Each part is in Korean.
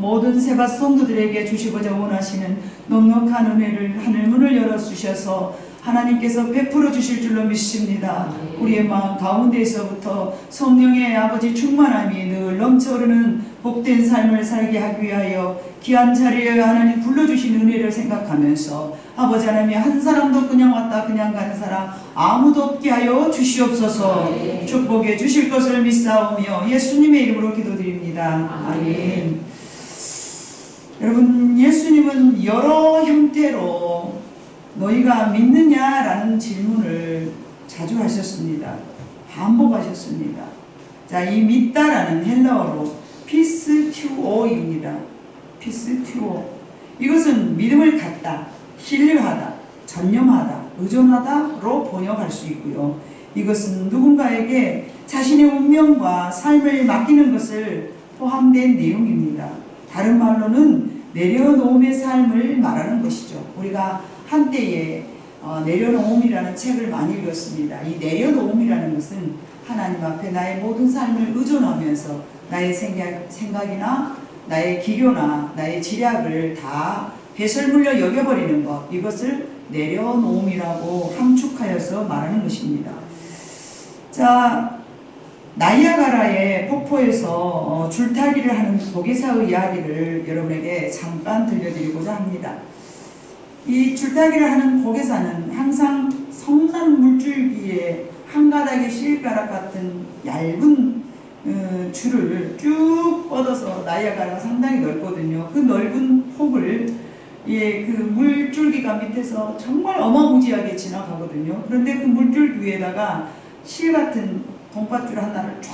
모든 세바 성도들에게 주시고자 원하시는 넉넉한 은혜를 하늘 문을 열어주셔서 하나님께서 베풀어 주실 줄로 믿습니다. 우리의 마음 가운데에서부터 성령의 아버지 충만함이 늘 넘쳐오르는 복된 삶을 살게 하기 위하여 귀한 자리에 하나님 불러주신 은혜를 생각하면서 아버지 하나님이 한 사람도 그냥 왔다 그냥 가는 사람 아무도 없게 하여 주시옵소서. 축복해 주실 것을 믿사오며 예수님의 이름으로 기도드립니다. 아멘. 여러분, 예수님은 여러 형태로 너희가 믿느냐라는 질문을 자주 하셨습니다. 반복하셨습니다. 자, 이 믿다라는 헬라어로 피스튜오입니다. 피스튜오. 이것은 믿음을 갖다, 신뢰하다, 전념하다, 의존하다로 번역할 수 있고요. 이것은 누군가에게 자신의 운명과 삶을 맡기는 것을 포함된 내용입니다. 다른 말로는 내려놓음의 삶을 말하는 것이죠. 우리가 한때에 내려놓음이라는 책을 많이 읽었습니다. 이 내려놓음이라는 것은 하나님 앞에 나의 모든 삶을 의존하면서 나의 생각이나 나의 기교나 나의 지략을 다 배설물로 여겨버리는 것, 이것을 내려놓음이라고 함축하여서 말하는 것입니다. 자, 나이아가라의 폭포에서 줄타기를 하는 보게사의 이야기를 여러분에게 잠깐 들려드리고자 합니다. 이 줄타기를 하는 보게사는 항상 성난 물줄기에 한 가닥의 실가락 같은 얇은 줄을 쭉 뻗어서, 나이아가라가 상당히 넓거든요. 그 넓은 폭을 그 물줄기가 밑에서 정말 어마무지하게 지나가거든요. 그런데 그 물줄기 위에다가 실 같은 동밧줄 하나를 쫙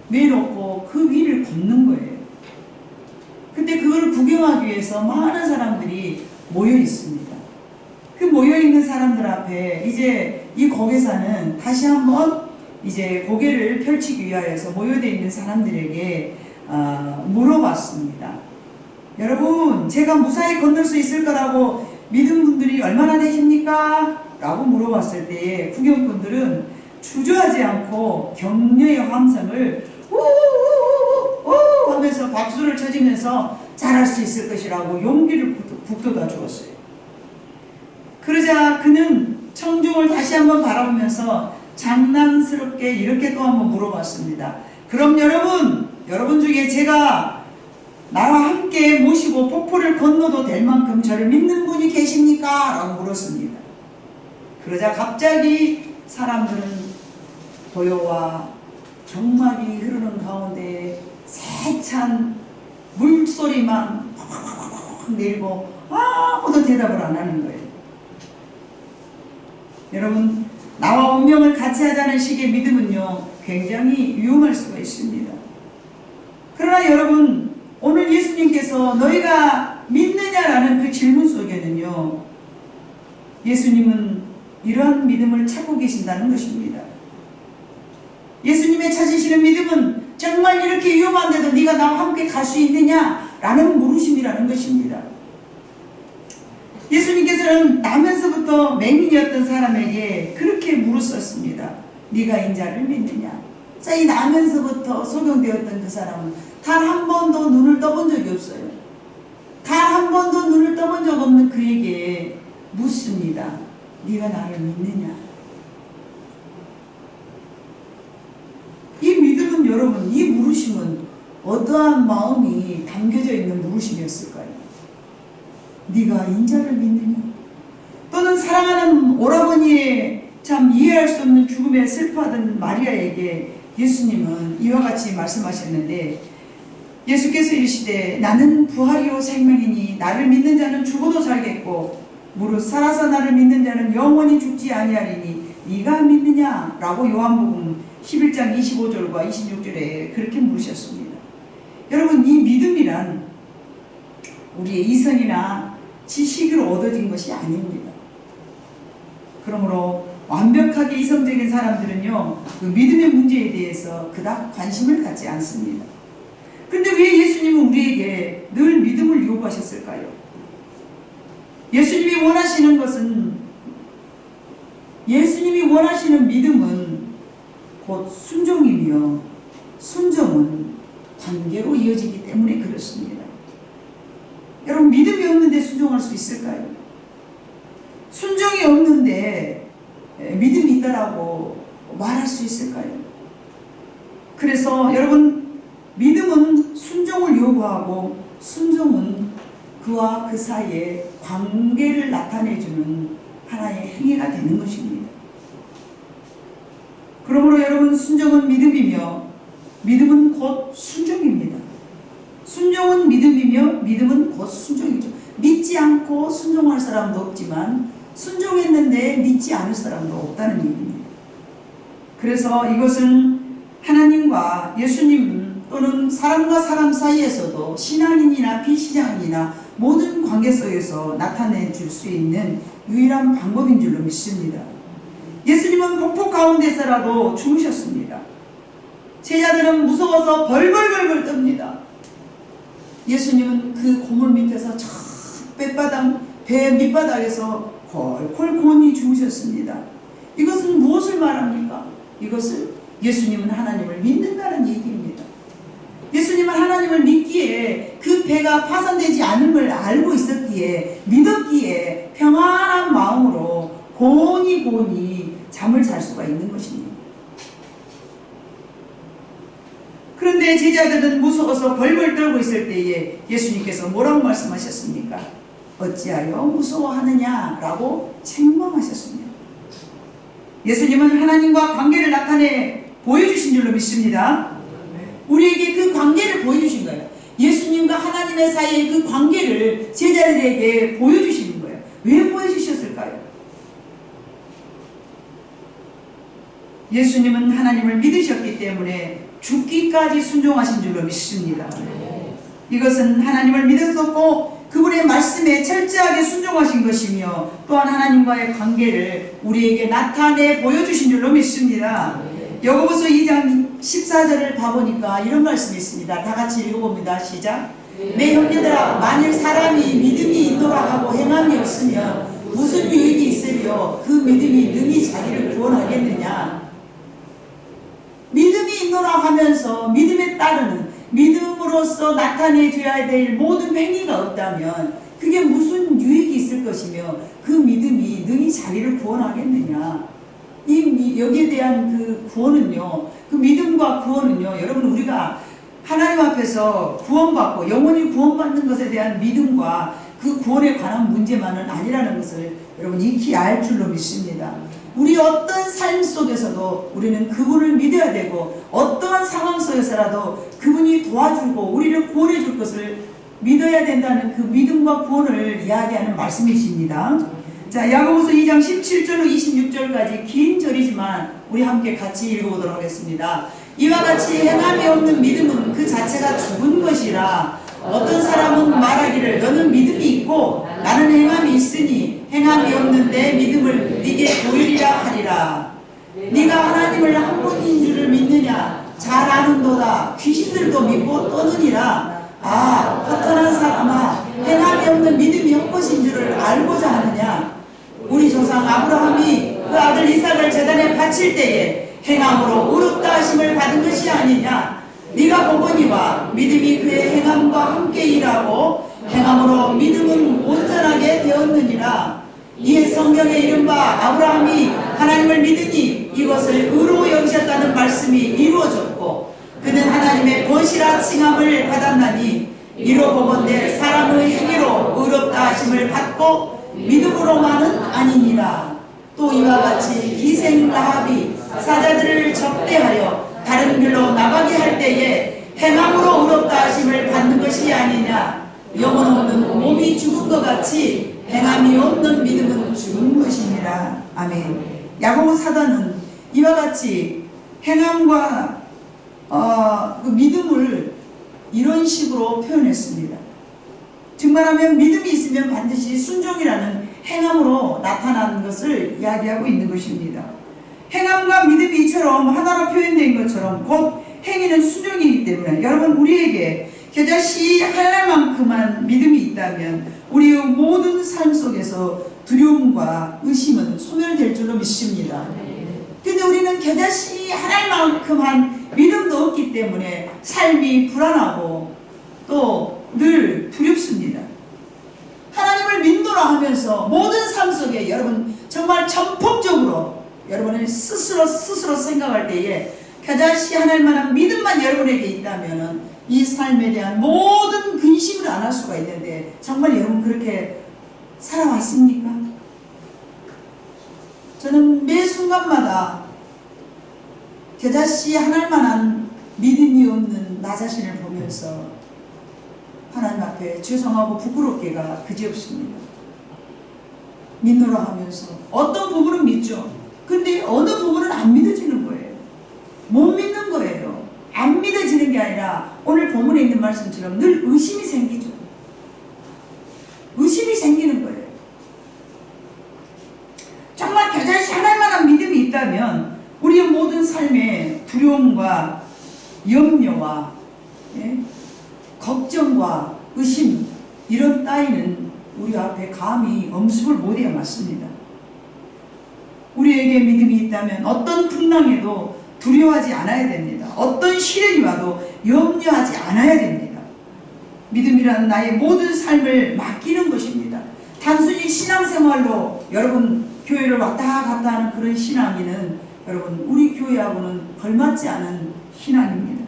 내놓고 그 위를 걷는 거예요. 근데 그걸 구경하기 위해서 많은 사람들이 모여 있습니다. 그 모여 있는 사람들 앞에 이제 이 고개사는 다시 한번 이제 고개를 펼치기 위하여서 모여져 있는 사람들에게 물어봤습니다. 여러분, 제가 무사히 건널 수 있을 거라고 믿은 분들이 얼마나 되십니까? 라고 물어봤을 때에 구경꾼들은 주저하지 않고 격려의 함성을 우우우우우 하면서 박수를 쳐주면서 잘할 수 있을 것이라고 용기를 북돋아 주었어요. 그러자 그는 청중을 다시 한번 바라보면서 장난스럽게 이렇게 또 한번 물어봤습니다. 그럼 여러분 중에 제가 나와 함께 모시고 폭포를 건너도 될 만큼 저를 믿는 분이 계십니까? 라고 물었습니다. 그러자 갑자기 사람들은 고요와 정막이 흐르는 가운데 세찬 물소리만 내리고 아무도 대답을 안 하는 거예요. 여러분, 나와 운명을 같이 하자는 식의 믿음은요, 굉장히 위험할 수가 있습니다. 그러나 여러분, 오늘 예수님께서 너희가 믿느냐라는 그 질문 속에는요, 예수님은 이러한 믿음을 찾고 계신다는 것입니다. 예수님의 찾으시는 믿음은 정말 이렇게 위험한데도 네가 나와 함께 갈 수 있느냐라는 물으심이라는 것입니다. 예수님께서는 나면서부터 맹인이었던 사람에게 그렇게 물었었습니다. 네가 인자를 믿느냐? 자, 이 나면서부터 소경되었던 그 사람은 단 한 번도 눈을 떠본 적이 없어요. 단 한 번도 눈을 떠본 적 없는 그에게 묻습니다. 네가 나를 믿느냐? 이 믿음은, 여러분, 이 물으심은 어떠한 마음이 담겨져 있는 물으심이었을까요? 네가 인자를 믿느냐? 또는 사랑하는 오라버니의 참 이해할 수 없는 죽음에 슬퍼하던 마리아에게 예수님은 이와 같이 말씀하셨는데, 예수께서 이르시되 나는 부활이요 생명이니 나를 믿는 자는 죽어도 살겠고 무릇 살아서 나를 믿는 자는 영원히 죽지 아니하리니 네가 믿느냐? 라고 요한복음 11장 25절과 26절에 그렇게 물으셨습니다. 여러분, 이 믿음이란 우리의 이성이나 지식으로 얻어진 것이 아닙니다. 그러므로 완벽하게 이성적인 사람들은요, 그 믿음의 문제에 대해서 그닥 관심을 갖지 않습니다. 근데 왜 예수님은 우리에게 늘 믿음을 요구하셨을까요? 예수님이 원하시는 것은, 예수님이 원하시는 믿음은 곧 순종이며, 순종은 관계로 이어지기 때문에 그렇습니다. 주셨습니다. 여러분, 믿음이 없는데 순종할 수 있을까요? 순종이 없는데 믿음이 있다라고 말할 수 있을까요? 그래서 여러분, 믿음은 순종을 요구하고 순종은 그와 그 사이에 관계를 나타내주는 하나의 행위가 되는 것입니다. 그러므로 여러분, 순종은 믿음이며 믿음은 곧 순종입니다. 순종은 믿음이며 믿음은 곧 순종이죠. 믿지 않고 순종할 사람도 없지만 순종했는데 믿지 않을 사람도 없다는 얘기입니다. 그래서 이것은 하나님과 예수님 또는 사람과 사람 사이에서도 신앙인이나 비신앙인이나 모든 관계 속에서 나타내 줄 수 있는 유일한 방법인 줄로 믿습니다. 예수님은 폭포 가운데서라도 주무셨습니다. 제자들은 무서워서 벌벌벌벌 떱니다. 예수님은 그 고물 밑에서 저 배 밑바닥에서 콜콜 고온히 주무셨습니다. 이것은 무엇을 말합니까? 이것을 예수님은 하나님을 믿는다는 얘기입니다. 예수님은 하나님을 믿기에 그 배가 파손되지 않음을 알고 있었기에 믿었기에 평안한 마음으로 고온히 잠을 잘 수가 있는 것입니다. 그런데 제자들은 무서워서 벌벌 떨고 있을 때에 예수님께서 뭐라고 말씀하셨습니까? 어찌하여 무서워하느냐라고 책망하셨습니다. 예수님은 하나님과 관계를 나타내 보여주신 줄로 믿습니다. 우리에게 그 관계를 보여주신 거예요. 예수님과 하나님의 사이의 그 관계를 제자들에게 보여주시는 거예요. 왜 보여주셨을까요? 예수님은 하나님을 믿으셨기 때문에 죽기까지 순종하신 줄로 믿습니다. 이것은 하나님을 믿었었고 그분의 말씀에 철저하게 순종하신 것이며 또한 하나님과의 관계를 우리에게 나타내 보여주신 줄로 믿습니다. 야고보서 2장 14절을 봐보니까 이런 말씀이 있습니다. 다 같이 읽어봅니다. 시작. 내 형제들아, 만일 사람이 믿음이 있노라 하고 행함이 없으면 무슨 유익이 있으며 그 믿음이 능히 자기를 구원하겠느냐. 믿음이 있노라 하면서 믿음에 따르는 믿음으로써 나타내줘야 될 모든 행위가 없다면 그게 무슨 유익이 있을 것이며 그 믿음이 능히 자기를 구원하겠느냐. 여기에 대한 그 구원은요, 그 믿음과 구원은요, 여러분, 우리가 하나님 앞에서 구원받고 영원히 구원받는 것에 대한 믿음과 그 구원에 관한 문제만은 아니라는 것을 여러분 익히 알 줄로 믿습니다. 우리 어떤 삶 속에서도 우리는 그분을 믿어야 되고 어떠한 상황 속에서라도 그분이 도와주고 우리를 구원해 줄 것을 믿어야 된다는 그 믿음과 구원을 이야기하는 말씀이십니다. 자, 야고보서 2장 17절로 26절까지 긴 절이지만 우리 함께 같이 읽어보도록 하겠습니다. 이와 같이 행함이 없는 믿음은 그 자체가 죽은 것이라 어떤 사람은 말하기를 너는 믿음이 있고 나는 행함이 있으니 행함이 없는데 믿음을 네게 보이리라 하리라. 네가 하나님을 한 분인 줄을 믿느냐? 잘 아는도다. 귀신들도 믿고 떠느니라. 아, 허탄한 사람아, 행함이 없는 믿음이 헛것인 줄을 알고자 하느냐? 우리 조상 아브라함이 그 아들 이삭을 제단에 바칠 때에 행함으로 의롭다 하심을 받은 것이 아니냐? 네가 보거니와 믿음이 그의 행함과 함께 일하고 행함으로 믿음은 온전하게 되었느니라. 이에 성경에 이른바 아브라함이 하나님을 믿으니 이것을 의로 여기셨다는 말씀이 이루어졌고 그는 하나님의 권시라 칭함을 받았나니 이로 보건대 사람의 행위로 의롭다 하심을 받고 믿음으로만은 아니니라. 또 이와 같이 기생 라합이 사자들을 접대하여 다른 길로 나가게 할 때에 행함으로 의롭다 하심을 받는 것이 아니냐. 영혼 없는 몸이 죽은 것 같이 행함이 없는 믿음은 죽은 것이니라. 아멘. 야고보 사도는 이와 같이 행함과 그 믿음을 이런 식으로 표현했습니다. 증말하면 믿음이 있으면 반드시 순종이라는 행함으로 나타나는 것을 이야기하고 있는 것입니다. 행함과 믿음이 이처럼 하나로 표현된 것처럼 곧 행위는 순종이기 때문에 여러분 우리에게 겨자씨 하나만큼만 믿음이 있다면 우리의 모든 삶 속에서 두려움과 의심은 소멸될 줄로 믿습니다. 근데 우리는 겨자씨 하나만큼만 믿음도 없기 때문에 삶이 불안하고 또 속에서 모든 삶 속에 여러분 정말 전폭적으로 여러분이 스스로 생각할 때에 겨자씨 하나님 만한 믿음만 여러분에게 있다면 이 삶에 대한 모든 근심을 안 할 수가 있는데 정말 여러분 그렇게 살아왔습니까? 저는 매 순간마다 겨자씨 하나님 만한 믿음이 없는 나 자신을 보면서 하나님 앞에 죄송하고 부끄럽게가 그지없습니다. 믿노라 하면서 어떤 부분은 믿죠. 근데 어느 부분은 안 믿어지는 거예요. 못 믿는 거예요. 안 믿어지는 게 아니라 오늘 본문에 있는 말씀처럼 늘 의심이 생기죠. 의심이 생기는 거예요. 정말 겨자씨 하나님만한 믿음이 있다면 우리의 모든 삶에 두려움과 염려와 걱정과 의심 이런 따위는 우리 앞에 감히 엄습을 못해야 맞습니다. 우리에게 믿음이 있다면 어떤 풍랑에도 두려워하지 않아야 됩니다. 어떤 시련이 와도 염려하지 않아야 됩니다. 믿음이란 나의 모든 삶을 맡기는 것입니다. 단순히 신앙생활로 여러분 교회를 왔다 갔다 하는 그런 신앙이는 여러분 우리 교회하고는 걸맞지 않은 신앙입니다.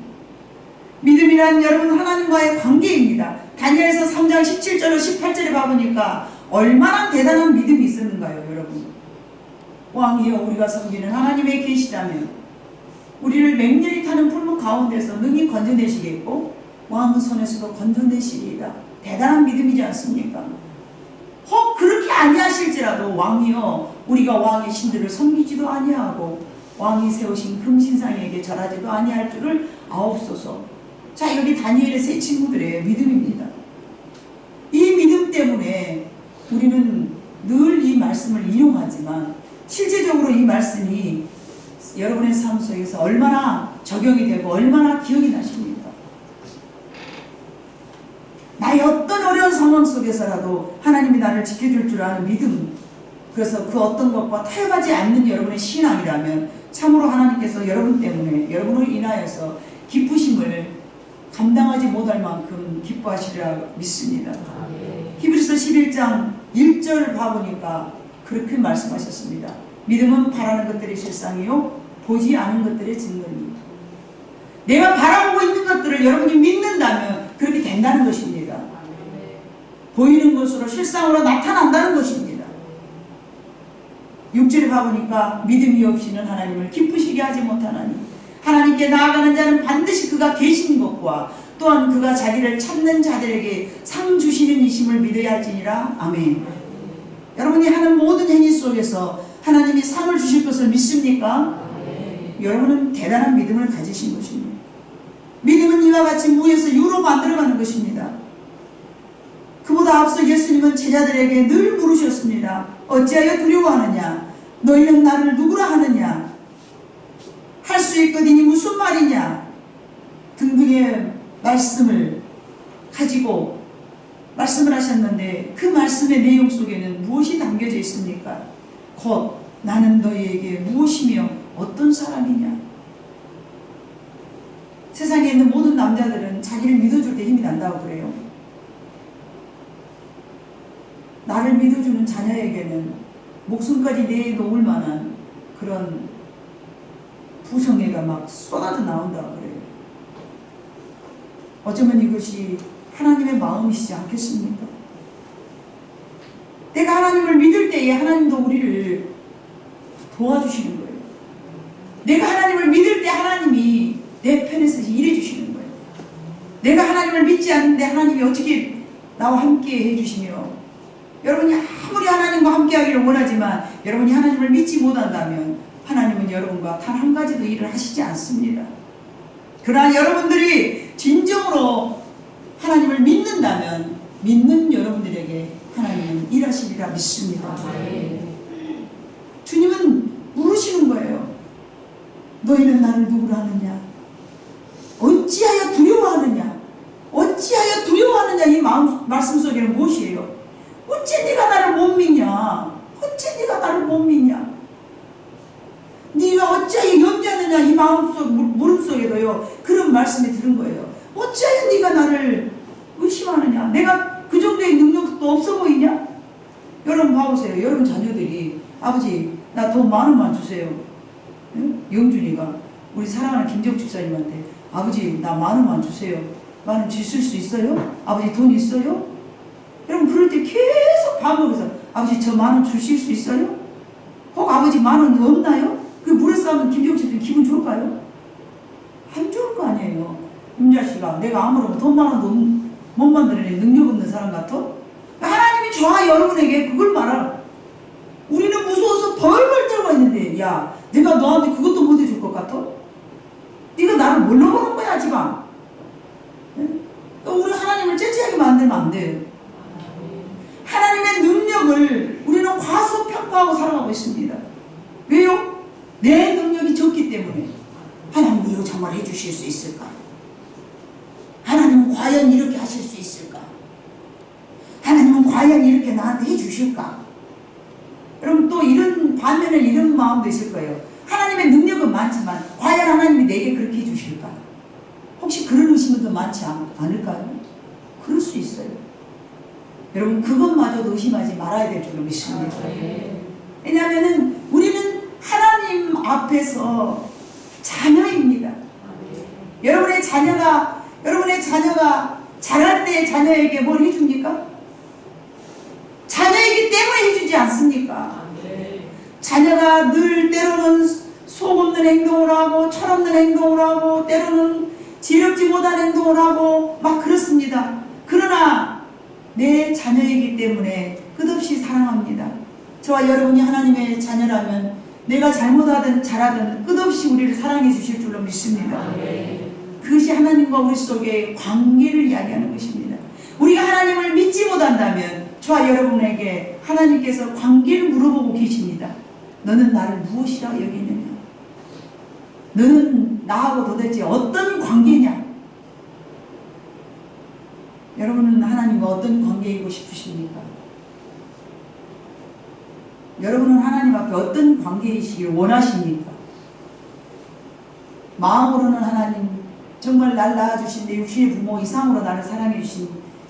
믿음이란 여러분 하나님과의 관계입니다. 다니엘서 3장 17절로 18절에 봐보니까 얼마나 대단한 믿음이 있었는가요 여러분. 왕이여 우리가 섬기는 하나님의 계시다면 우리를 맹렬히 타는 풀무 가운데서 능히 건져내시겠고 왕의 손에서도 건져내시리이다. 대단한 믿음이지 않습니까? 혹 그렇게 아니하실지라도 왕이여 우리가 왕의 신들을 섬기지도 아니하고 왕이 세우신 금신상에게 절하지도 아니할 줄을 아옵소서. 자, 여기 다니엘의 세 친구들의 믿음입니다. 이 믿음 때문에 우리는 늘 이 말씀을 인용하지만 실제적으로 이 말씀이 여러분의 삶 속에서 얼마나 적용이 되고 얼마나 기억이 나십니까? 나의 어떤 어려운 상황 속에서라도 하나님이 나를 지켜줄 줄 아는 믿음, 그래서 그 어떤 것과 타협하지 않는 여러분의 신앙이라면 참으로 하나님께서 여러분 때문에 여러분을 인하여서 기쁘심을 감당하지 못할 만큼 기뻐하시리라 믿습니다. 히브리서 11장 1절 봐보니까 그렇게 말씀하셨습니다. 믿음은 바라는 것들의 실상이요 보지 않은 것들의 증거입니다. 내가 바라보고 있는 것들을 여러분이 믿는다면 그렇게 된다는 것입니다. 보이는 것으로 실상으로 나타난다는 것입니다. 6절에 봐보니까 믿음이 없이는 하나님을 기쁘시게 하지 못하나니 하나님께 나아가는 자는 반드시 그가 계신 것과 또한 그가 자기를 찾는 자들에게 상 주시는 이심을 믿어야 할지니라. 아멘. 여러분이 하는 모든 행위 속에서 하나님이 상을 주실 것을 믿습니까? 여러분은 대단한 믿음을 가지신 것입니다. 믿음은 이와 같이 무에서 유로 만들어가는 것입니다. 그보다 앞서 예수님은 제자들에게 늘 물으셨습니다. 어찌하여 두려워하느냐? 너희는 나를 누구라 하느냐? 할 수 있거든이 무슨 말이냐? 등등의 말씀을 가지고 말씀을 하셨는데 그 말씀의 내용 속에는 무엇이 담겨져 있습니까? 곧 나는 너희에게 무엇이며 어떤 사람이냐? 세상에 있는 모든 남자들은 자기를 믿어줄 때 힘이 난다고 그래요. 나를 믿어주는 자녀에게는 목숨까지 내놓을 만한 그런 부성애가 막 쏟아져 나온다고 그래요. 어쩌면 이것이 하나님의 마음이시지 않겠습니까? 내가 하나님을 믿을 때에 하나님도 우리를 도와주시는 거예요. 내가 하나님을 믿을 때 하나님이 내 편에서 일해주시는 거예요. 내가 하나님을 믿지 않는데 하나님이 어떻게 나와 함께 해주시며, 여러분이 아무리 하나님과 함께 하기를 원하지만 여러분이 하나님을 믿지 못한다면 하나님은 여러분과 단 한 가지도 일을 하시지 않습니다. 그러나 여러분들이 진정으로 하나님을 믿는다면 믿는 여러분들에게 하나님은 일하시리라 믿습니다. 주님은 물으시는 거예요. 너희는 나를 누구로 하느냐? 어찌하여 두려워하느냐? 어찌하여 두려워하느냐? 이 말씀 속에는 무엇이에요? 어째 네가 나를 못 믿냐? 어째 네가 나를 못 믿냐? 네가 어찌하여 염려하느냐? 이 마음속 물음 속에도요 그런 말씀이 들은 거예요. 어찌하여 네가 나를 의심하느냐? 내가 그 정도의 능력도 없어 보이냐? 여러분 봐보세요. 여러분 자녀들이 아버지 나 돈 10,000원만 주세요. 응? 영준이가 우리 사랑하는 김정 집사님한테 아버지 나 10,000원만 주세요. 10,000원 주실 수 있어요? 아버지 돈 있어요? 여러분 그럴 때 계속 반복해서 아버지 저 10,000원 주실 수 있어요? 혹 아버지 10,000원 없나요? 그 물에 싸면 김정 집사님 기분 좋을까요? 안 좋을 거 아니에요. 임자씨가 내가 아무런 돈 10,000원도 못 만들어내 능력 없는 사람 같아? 하나님이 좋아 여러분에게 그걸 말하라. 우리는 무서워서 벌벌 떨고 있는데 야 내가 너한테 그것도 못 해줄 것 같아? 네가 나를 뭘로 보는 거야 지금? 우리 하나님을 째째하게 만들면 안 돼요. 하나님의 능력을 우리는 과소평가하고 살아가고 있습니다. 왜요? 내 능력이 적기 때문에. 하나님 이거 정말 해주실 수 있을까? 하나님은 과연 이렇게 하실 수 있을까? 하나님은 과연 이렇게 나한테 해주실까? 여러분 또 이런 반면에 이런 마음도 있을 거예요. 하나님의 능력은 많지만 과연 하나님이 내게 그렇게 해주실까? 혹시 그런 의심은 더 많지 않을까요? 그럴 수 있어요. 여러분 그것마저도 의심하지 말아야 될 줄로 믿습니다. 왜냐하면 우리는 하나님 앞에서 자녀입니다. 여러분의 자녀가 자랄 때 자녀에게 뭘 해줍니까? 자녀이기 때문에 해주지 않습니까? 자녀가 늘 때로는 속 없는 행동을 하고 철없는 행동을 하고 때로는 지겹지 못한 행동을 하고 막 그렇습니다. 그러나 내 자녀이기 때문에 끝없이 사랑합니다. 저와 여러분이 하나님의 자녀라면 내가 잘못하든 잘하든 끝없이 우리를 사랑해 주실 줄로 믿습니다. 그것이 하나님과 우리 속의 관계를 이야기하는 것입니다. 우리가 하나님을 믿지 못한다면 저와 여러분에게 하나님께서 관계를 물어보고 계십니다. 너는 나를 무엇이라 여기느냐? 너는 나하고 도대체 어떤 관계냐? 여러분은 하나님과 어떤 관계이고 싶으십니까? 여러분은 하나님 앞에 어떤 관계이시길 원하십니까? 마음으로는 하나님 정말 날 낳아주신 내 육신의 부모 이상으로 나를 사랑해 주신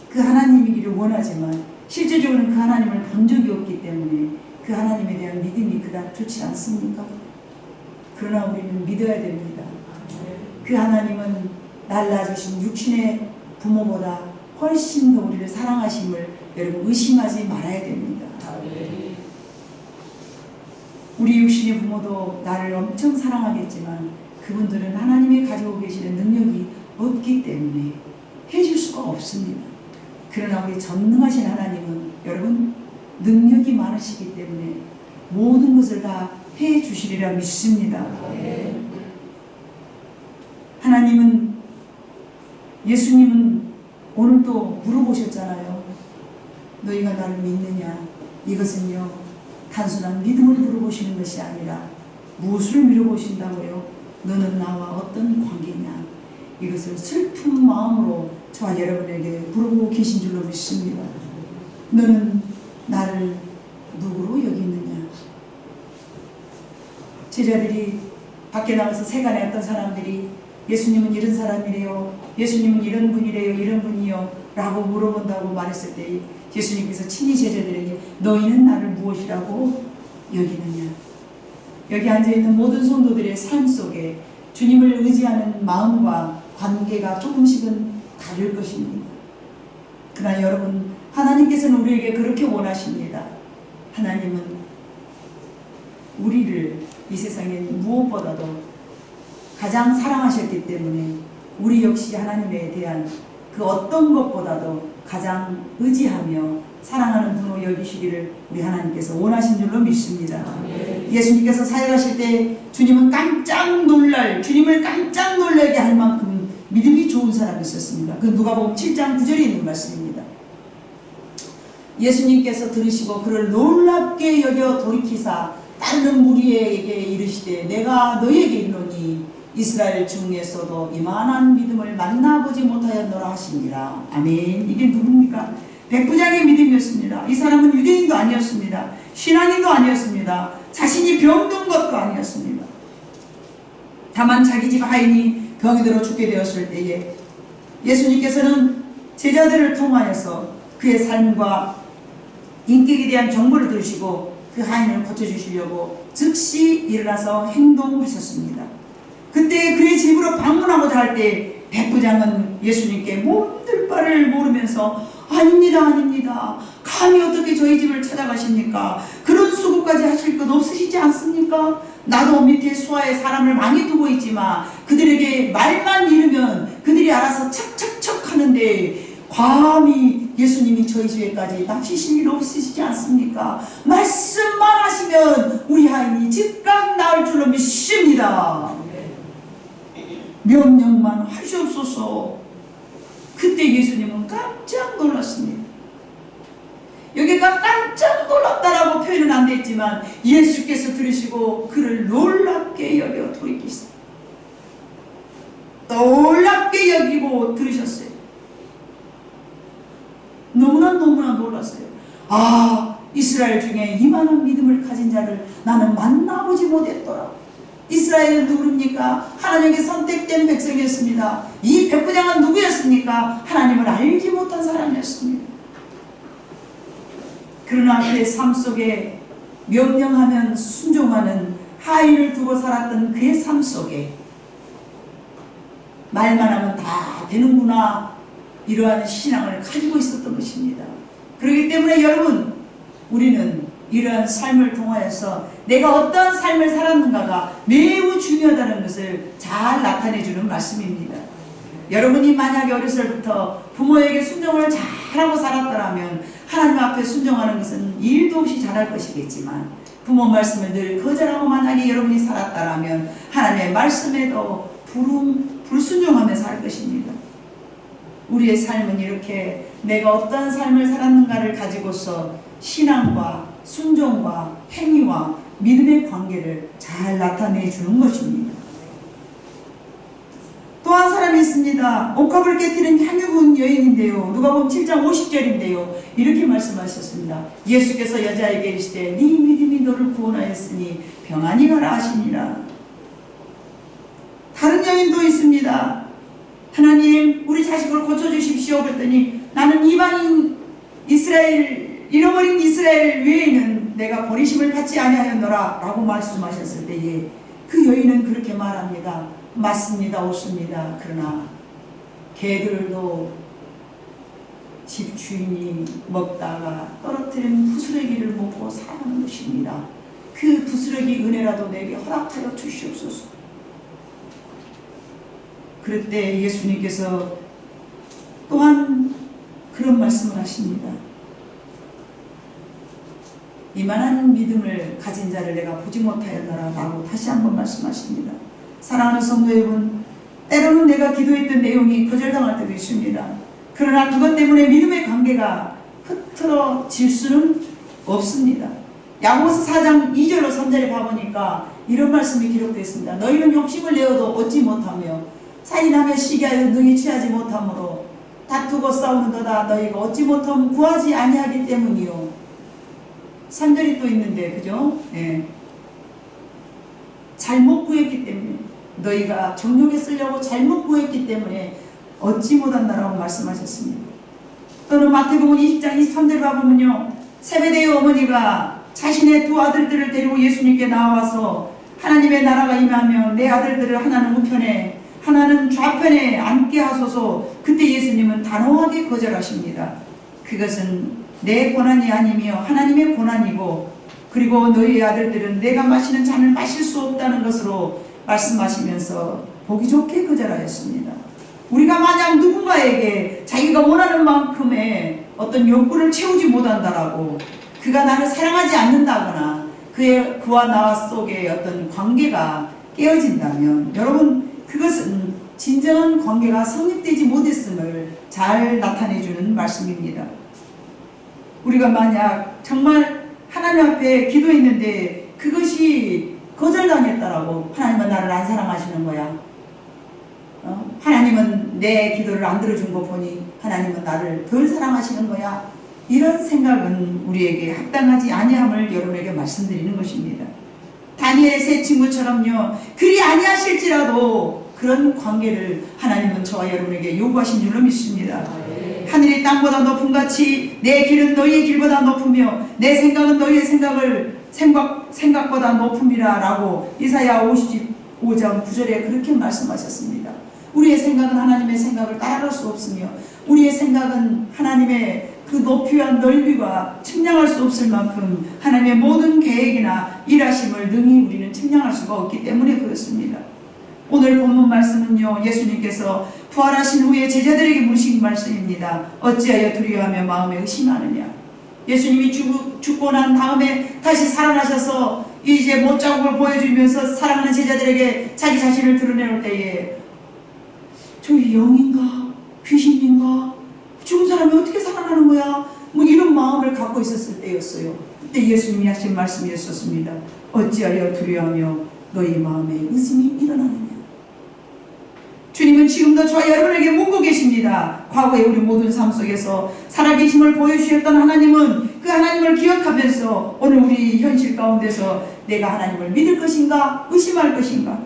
그 하나님이기를 원하지만 실제적으로는 그 하나님을 본 적이 없기 때문에 그 하나님에 대한 믿음이 그닥 좋지 않습니까? 그러나 우리는 믿어야 됩니다. 그 하나님은 날 낳아주신 육신의 부모보다 훨씬 더 우리를 사랑하심을 여러분 의심하지 말아야 됩니다. 우리 육신의 부모도 나를 엄청 사랑하겠지만 그분들은 하나님이 가지고 계시는 능력이 없기 때문에 해줄 수가 없습니다. 그러나 우리 전능하신 하나님은 여러분 능력이 많으시기 때문에 모든 것을 다 해주시리라 믿습니다. 하나님은 예수님은 오늘도 물어보셨잖아요. 너희가 나를 믿느냐? 이것은요 단순한 믿음을 물어보시는 것이 아니라 무엇을 물어보신다고요? 너는 나와 어떤 관계냐? 이것을 슬픈 마음으로 저와 여러분에게 물어보고 계신 줄로 믿습니다. 너는 나를 누구로 여기느냐? 제자들이 밖에 나가서 세간에 어떤 사람들이 예수님은 이런 사람이래요, 예수님은 이런 분이래요, 이런 분이요 라고 물어본다고 말했을 때 예수님께서 친히 제자들에게 너희는 나를 무엇이라고 여기느냐? 여기 앉아있는 모든 성도들의 삶 속에 주님을 의지하는 마음과 관계가 조금씩은 다를 것입니다. 그러나 여러분 하나님께서는 우리에게 그렇게 원하십니다. 하나님은 우리를 이 세상에 무엇보다도 가장 사랑하셨기 때문에 우리 역시 하나님에 대한 그 어떤 것보다도 가장 의지하며 사랑하는 분으로 여기시기를 우리 하나님께서 원하신 줄로 믿습니다. 예수님께서 사역하실 때 주님을 깜짝 놀라게 할 만큼 믿음이 좋은 사람이 있었습니다. 그 누가복음 7장 9절에 있는 말씀입니다. 예수님께서 들으시고 그를 놀랍게 여겨 돌이키사 따르는 무리에게 이르시되 내가 너희에게 이르노니 이스라엘 중에서도 이만한 믿음을 만나보지 못하였노라 하시니라. 아멘. 이게 누굽니까? 백부장의 믿음이었습니다. 이 사람은 유대인도 아니었습니다. 신앙인도 아니었습니다. 자신이 병든 것도 아니었습니다. 다만 자기 집 하인이 병이 들어 죽게 되었을 때에 예수님께서는 제자들을 통하여서 그의 삶과 인격에 대한 정보를 들으시고 그 하인을 고쳐주시려고 즉시 일어나서 행동하셨습니다. 그때 그의 집으로 방문하고자 할 때 백부장은 예수님께 몸둘 바를 모르면서 아닙니다, 아닙니다. 감히 어떻게 저희 집을 찾아가십니까? 그런 수고까지 하실 것 없으시지 않습니까? 나도 밑에 수하에 사람을 많이 두고 있지만 그들에게 말만 이르면 그들이 알아서 척척척 하는데 감히 예수님이 저희 집에까지 납치실 일 없으시지 않습니까? 말씀만 하시면 우리 하인이 즉각 나을 줄로 믿습니다. 명령만 하시옵소서. 그때 예수님은 깜짝 놀랐습니다. 여기가 깜짝 놀랐다라고 표현은 안 됐지만 예수께서 들으시고 그를 놀랍게 여겨 돌이키시고 놀랍게 여기고 들으셨어요. 너무나 놀랐어요. 아, 이스라엘 중에 이만한 믿음을 가진 자를 나는 만나보지 못했더라. 이스라엘은 누구입니까? 하나님께 선택된 백성이었습니다. 이 백부장은 누구였습니까? 하나님을 알지 못한 사람이었습니다. 그러나 그의 삶 속에 명령하면 순종하는 하인을 두고 살았던 그의 삶 속에 말만 하면 다 되는구나, 이러한 신앙을 가지고 있었던 것입니다. 그렇기 때문에 여러분, 우리는 이러한 삶을 통하여서 내가 어떠한 삶을 살았는가가 매우 중요하다는 것을 잘 나타내주는 말씀입니다. 여러분이 만약에 어렸을 때부터 부모에게 순종을 잘하고 살았더라면 하나님 앞에 순종하는 것은 일도 없이 잘할 것이겠지만, 부모 말씀을 늘 거절하고 만약에 여러분이 살았다라면 하나님의 말씀에도 불순종하며 살 것입니다. 우리의 삶은 이렇게 내가 어떠한 삶을 살았는가를 가지고서 신앙과 순종과 행위와 믿음의 관계를 잘 나타내 주는 것입니다. 또 한 사람이 있습니다. 옥합을 깨뜨린 향유 여인인데요. 누가복음 7장 50절인데요. 이렇게 말씀하셨습니다. 예수께서 여자에게 이르시되 네 믿음이 너를 구원하였으니 평안히 가라 하시니라. 다른 여인도 있습니다. 하나님, 우리 자식을 고쳐주십시오. 그랬더니 나는 이방인 잃어버린 이스라엘 외에는 내가 버리심을 받지 아니하였노라 라고 말씀하셨을 때에 그 여인은 그렇게 말합니다. 맞습니다, 옳습니다. 그러나 개들도 집 주인이 먹다가 떨어뜨린 부스러기를 먹고 사는 것입니다. 그 부스러기 은혜라도 내게 허락하여 주시옵소서. 그럴 때 예수님께서 또한 그런 말씀을 하십니다. 이만한 믿음을 가진 자를 내가 보지 못하였노라 라고 다시 한번 말씀하십니다. 사랑하는 성도 여러분, 때로는 내가 기도했던 내용이 거절당할 때도 있습니다. 그러나 그것 때문에 믿음의 관계가 흐트러질 수는 없습니다. 야고보서 4장 2절로 3절에 봐보니까 이런 말씀이 기록되어 있습니다. 너희는 욕심을 내어도 얻지 못하며 살인하며 시기하여 능히 취하지 못하므로 다투고 싸우는도다. 너희가 얻지 못하면 구하지 아니하기 때문이요. 3절이 또 있는데, 그죠? 예. 잘못 구했기 때문에, 너희가 정욕에 쓰려고 잘못 구했기 때문에 얻지 못한다라고 말씀하셨습니다. 또는 마태복음 20장 23절 봐보면요, 세베대의 어머니가 자신의 두 아들들을 데리고 예수님께 나와서 하나님의 나라가 임하면 내 아들들을 하나는 우편에 하나는 좌편에 앉게 하소서. 그때 예수님은 단호하게 거절하십니다. 그것은 내 고난이 아니며 하나님의 고난이고, 그리고 너희 아들들은 내가 마시는 잔을 마실 수 없다는 것으로 말씀하시면서 보기 좋게 거절하였습니다. 우리가 만약 누군가에게 자기가 원하는 만큼의 어떤 욕구를 채우지 못한다라고, 그가 나를 사랑하지 않는다거나 그와 나 속의 어떤 관계가 깨어진다면, 여러분, 그것은 진정한 관계가 성립되지 못했음을 잘 나타내주는 말씀입니다. 우리가 만약 정말 하나님 앞에 기도했는데 그것이 거절당했다라고, 하나님은 나를 안 사랑하시는 거야. 하나님은 내 기도를 안 들어준 거 보니 하나님은 나를 덜 사랑하시는 거야. 이런 생각은 우리에게 합당하지 아니함을 여러분에게 말씀드리는 것입니다. 다니엘의 세 친구처럼요, 그리 아니하실지라도 그런 관계를 하나님은 저와 여러분에게 요구하신 줄로 믿습니다. 하늘이 땅보다 높은 같이 내 길은 너희의 길보다 높으며 내 생각은 너희의 생각보다 높음이라 라고 이사야 55장 9절에 그렇게 말씀하셨습니다. 우리의 생각은 하나님의 생각을 따라갈 수 없으며 우리의 생각은 하나님의 그 높이와 넓이와 측량할 수 없을 만큼 하나님의 모든 계획이나 일하심을 능히 우리는 측량할 수가 없기 때문에 그렇습니다. 오늘 본문 말씀은요, 예수님께서 부활하신 후에 제자들에게 물으신 말씀입니다. 어찌하여 두려워하며 마음에 의심하느냐. 예수님이 죽고 난 다음에 다시 살아나셔서 이제 못자국을 보여주면서 사랑하는 제자들에게 자기 자신을 드러내올 때에 저기 영인가 귀신인가 죽은 사람이 어떻게 살아나는 거야? 뭐 이런 마음을 갖고 있었을 때였어요. 그때 예수님이 하신 말씀이었습니다. 어찌하여 두려워하며 너희 마음에 의심이 일어나느냐. 주님은 지금도 저와 여러분에게 묻고 계십니다. 과거에 우리 모든 삶 속에서 살아계심을 보여주셨던 하나님은 그 하나님을 기억하면서 오늘 우리 현실 가운데서 내가 하나님을 믿을 것인가 의심할 것인가.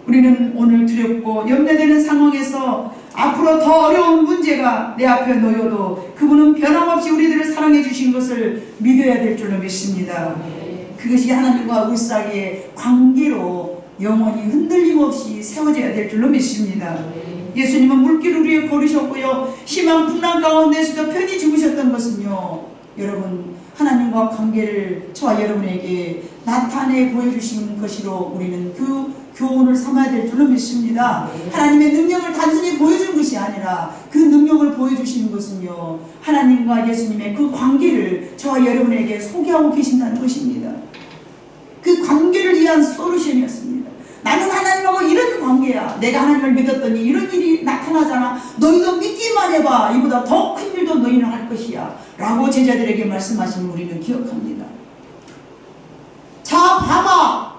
우리는 오늘 두렵고 염려되는 상황에서 앞으로 더 어려운 문제가 내 앞에 놓여도 그분은 변함없이 우리들을 사랑해 주신 것을 믿어야 될 줄로 믿습니다. 그것이 하나님과 우리 사이의 관계로 영원히 흔들림 없이 세워져야 될 줄로 믿습니다. 예수님은 물길을 위해 걸으셨고요, 심한 풍랑 가운데서도 편히 죽으셨던 것은요, 여러분 하나님과 관계를 저와 여러분에게 나타내 보여주신 것이로 우리는 그 교훈을 삼아야 될 줄로 믿습니다. 하나님의 능력을 단순히 보여준 것이 아니라 그 능력을 보여주시는 것은요, 하나님과 예수님의 그 관계를 저와 여러분에게 소개하고 계신다는 것입니다. 그 관계를 위한 솔루션이었습니다. 나는 하나님하고 이런 관계야. 내가 하나님을 믿었더니 이런 일이 나타나잖아. 너희도 믿기만 해봐. 이보다 더 큰 일도 너희는 할 것이야 라고 제자들에게 말씀하신 우리는 기억합니다. 자, 봐봐.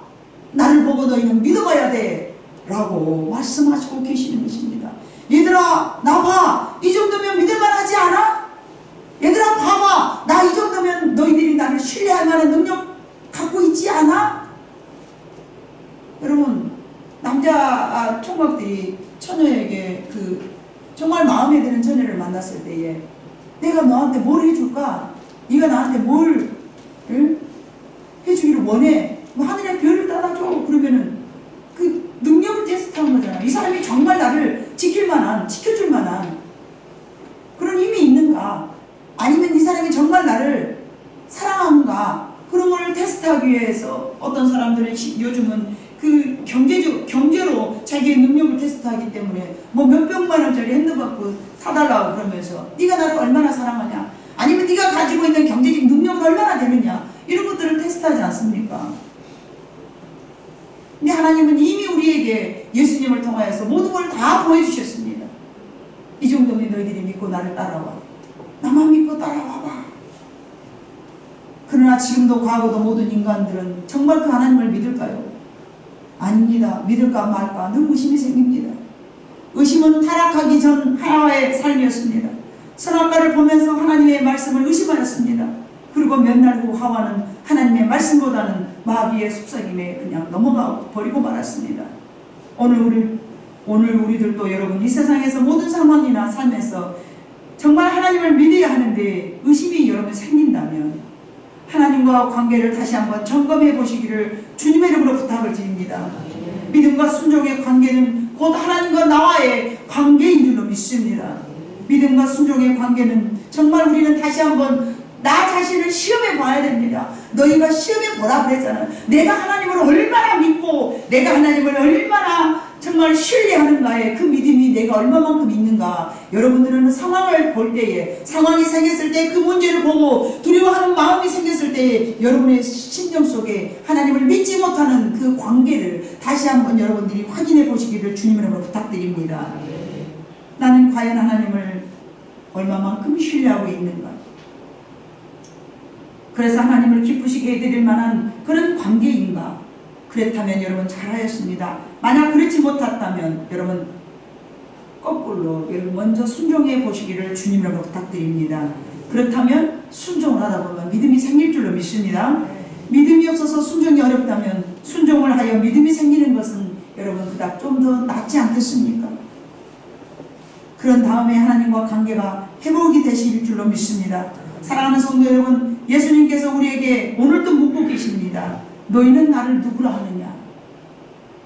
나를 보고 너희는 믿어봐야 돼 라고 말씀하시고 계시는 것입니다. 얘들아, 나 봐. 이 정도면 믿을만 하지 않아? 얘들아, 봐봐. 나 이 정도면 너희들이 나를 신뢰할 만한 능력 갖고 있지 않아? 여러분, 남자 총각들이 처녀에게 정말 마음에 드는 처녀를 만났을 때에 내가 너한테 뭘 해줄까? 네가 나한테 뭘 해주기를 원해? 뭐 하늘의 별을 따라줘. 그러면은 그 능력을 테스트하는 거잖아. 이 사람이 정말 나를 지켜줄 만한 그런 힘이 있는가? 아니면 이 사람이 정말 나를 사랑하는가? 그런 걸 테스트하기 위해서 어떤 사람들은 요즘은 그 경제로 자기의 능력을 테스트하기 때문에 뭐 몇백만 원짜리 핸드바ഗ് 사달라고 그러면서 네가 나를 얼마나 사랑하냐, 아니면 네가 가지고 있는 경제적 능력은 얼마나 되느냐, 이런 것들을 테스트하지 않습니까? 근데 하나님은 이미 우리에게 예수님을 통하여서 모든 걸 다 보여주셨습니다. 이 정도면 너희들이 믿고 나를 따라와. 나만 믿고 따라와봐. 그러나 지금도 과거도 모든 인간들은 정말 그 하나님을 믿을까요? 아닙니다. 믿을까 말까 늘 의심이 생깁니다. 의심은 타락하기 전 하와의 삶이었습니다. 선악과를 보면서 하나님의 말씀을 의심하였습니다. 그리고 몇 날 후 하와는 하나님의 말씀보다는 마귀의 속삭임에 그냥 넘어가 버리고 말았습니다. 오늘 우리들도 여러분 이 세상에서 모든 상황이나 삶에서 정말 하나님을 믿어야 하는데 의심이 여러분 생긴다면 하나님과 관계를 다시 한번 점검해 보시기를 주님의 이름으로 부탁을 드립니다. 믿음과 순종의 관계는 곧 하나님과 나와의 관계인 줄로 믿습니다. 믿음과 순종의 관계는 정말 우리는 다시 한번 나 자신을 시험해 봐야 됩니다. 너희가 시험해 보라 그랬잖아. 내가 하나님을 얼마나 믿고 내가 하나님을 얼마나 정말 신뢰하는가에 그 믿음이 내가 얼마만큼 있는가. 여러분들은 상황을 볼 때에, 상황이 생겼을 때 그 문제를 보고 두려워하는 마음이 생겼을 때에 여러분의 심정 속에 하나님을 믿지 못하는 그 관계를 다시 한번 여러분들이 확인해 보시기를 주님으로 부탁드립니다. 나는 과연 하나님을 얼마만큼 신뢰하고 있는가. 그래서 하나님을 기쁘시게 해드릴 만한 그런 관계인가. 그렇다면 여러분 잘하였습니다. 만약 그렇지 못했다면 여러분 거꾸로 여러분 먼저 순종해 보시기를 주님으로 부탁드립니다. 그렇다면 순종을 하다 보면 믿음이 생길 줄로 믿습니다. 믿음이 없어서 순종이 어렵다면 순종을 하여 믿음이 생기는 것은 여러분 그닥 좀 더 낫지 않겠습니까? 그런 다음에 하나님과 관계가 회복이 되실 줄로 믿습니다. 사랑하는 성도 여러분, 예수님께서 우리에게 오늘도 묻고 계십니다. 너희는 나를 누구라 하느냐?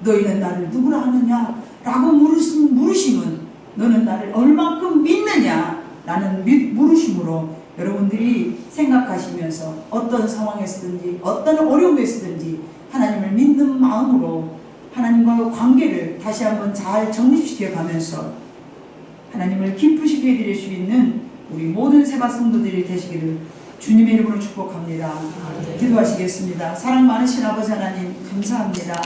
너희는 나를 누구라 하느냐? 라고 물으심은 너는 나를 얼만큼 믿느냐? 라는 물으심으로 여러분들이 생각하시면서 어떤 상황에서든지 어떤 어려움에서든지 하나님을 믿는 마음으로 하나님과 관계를 다시 한번 잘 정립시켜 가면서 하나님을 기쁘시게 해드릴 수 있는 우리 모든 세바 성도들이 되시기를 주님의 이름으로 축복합니다. 기도하시겠습니다. 사랑 많으신 아버지 하나님 감사합니다.